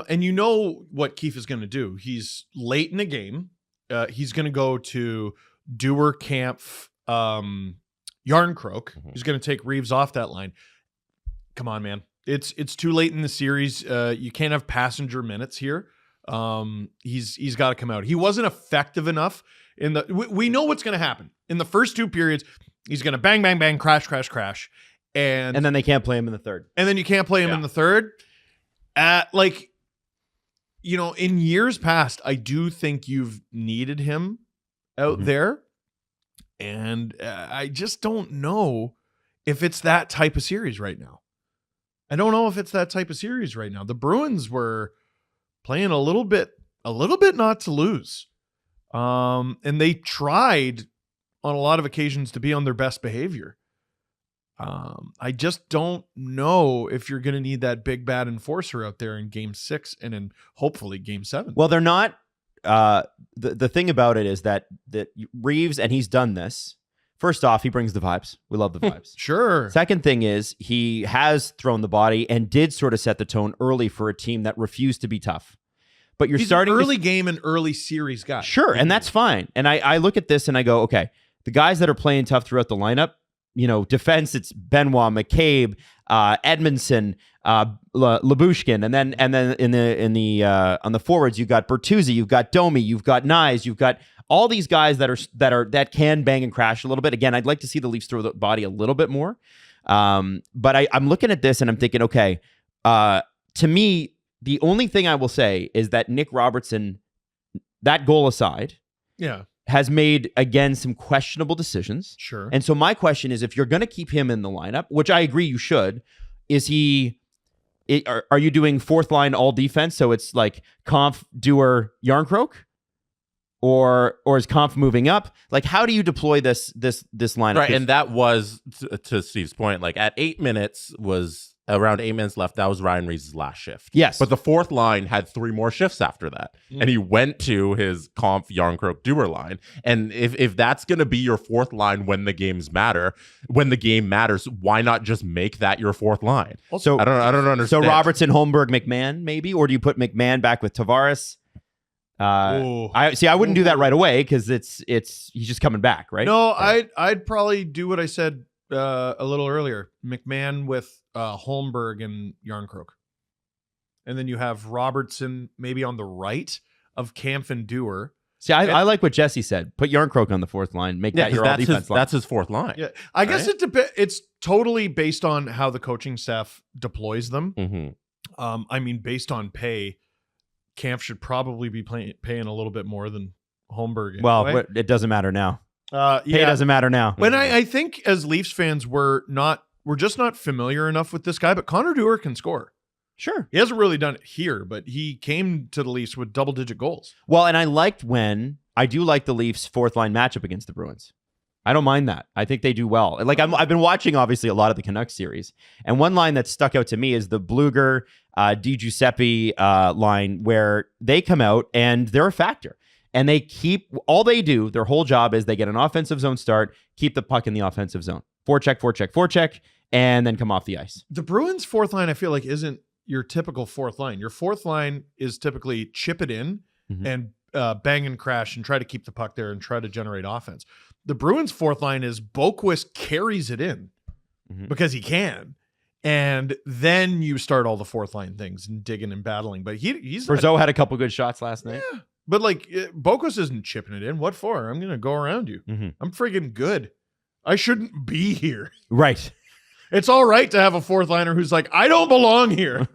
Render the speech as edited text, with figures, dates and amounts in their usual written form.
And you know what Keefe is going to do. He's late in the game. He's going to go to Dewar, Kampf, Yarncroke. Mm-hmm. He's going to take Reaves off that line. Come on, man. It's too late in the series. You can't have passenger minutes here. He's got to come out. He wasn't effective enough in the. We know what's going to happen in the first two periods. He's going to bang, bang, bang, crash, crash, crash, and then they can't play him in the third. And then you can't play him in the third. In years past, I do think you've needed him out there, and I just don't know if it's that type of series right now. I don't know if it's that type of series right now. The Bruins were playing a little bit not to lose. And they tried on a lot of occasions to be on their best behavior. I just don't know if you're going to need that big bad enforcer out there in game 6 and in hopefully game 7. Well, they're not. The thing about it is that Reaves, and he's done this. First off, he brings the vibes. We love the vibes. Sure. Second thing is he has thrown the body and did sort of set the tone early for a team that refused to be tough. But he's starting an early game and early series guy. Sure, and that's fine. And I look at this and I go, okay, the guys that are playing tough throughout the lineup, defense, it's Benoit, McCabe, Edmondson, Labushkin, and then in the on the forwards, you've got Bertuzzi, you've got Domi, you've got Nyes, you've got all these guys that can bang and crash a little bit. Again, I'd like to see the Leafs throw the body a little bit more. But I'm looking at this and I'm thinking, okay, to me, the only thing I will say is that Nick Robertson, that goal aside, has made, again, some questionable decisions. Sure. And so my question is, if you're going to keep him in the lineup, which I agree you should, are you doing fourth line all defense? So it's like Kampf, Dewar, Yarncroke? Or is Kampf moving up? Like, how do you deploy this lineup? Right, and that was, to Steve's point, like at 8 minutes around 8 minutes left, that was Ryan Reaves' last shift. Yes. But the fourth line had 3 more shifts after that. And he went to his Kampf, Yarncroke, Dewar line. And if that's going to be your fourth line when the game matters, why not just make that your fourth line? So I don't understand. So Robertson, Holmberg, McMahon, maybe? Or do you put McMahon back with Tavares? I wouldn't do that right away because he's just coming back, right? No, I'd probably do what I said a little earlier. McMahon with Holmberg and Yarncroke. And then you have Robertson maybe on the right of Kampf and Dewar. See, I like what Jesse said. Put Yarncroke on the fourth line. Make that your all defense line. That's his fourth line. Yeah, I guess it's totally based on how the coaching staff deploys them. Mm-hmm. Based on pay, Kampf should probably be paying a little bit more than Holmberg. Anyway. Well, it doesn't matter now. Pay doesn't matter now. When I think as Leafs fans, we're just not familiar enough with this guy, but Connor Dewar can score. Sure. He hasn't really done it here, but he came to the Leafs with double-digit goals. Well, and I do like the Leafs' fourth line matchup against the Bruins. I don't mind that. I think they do well. Like I've been watching obviously a lot of the Canucks series, and one line that stuck out to me is the Bluger, Di Giuseppe line, where they come out and they're a factor, and their whole job is they get an offensive zone start, keep the puck in the offensive zone, forecheck, and then come off the ice. The Bruins' fourth line, I feel like, isn't your typical fourth line. Your fourth line is typically chip it in and bang and crash and try to keep the puck there and try to generate offense. The Bruins' fourth line is Boquist carries it in because he can. And then you start all the fourth line things and digging and battling. But he's Brazeau had a couple good shots last night. Yeah. But Boquist isn't chipping it in. What for? I'm going to go around you. I'm friggin' good. I shouldn't be here. Right. It's all right to have a fourth liner who's like, I don't belong here.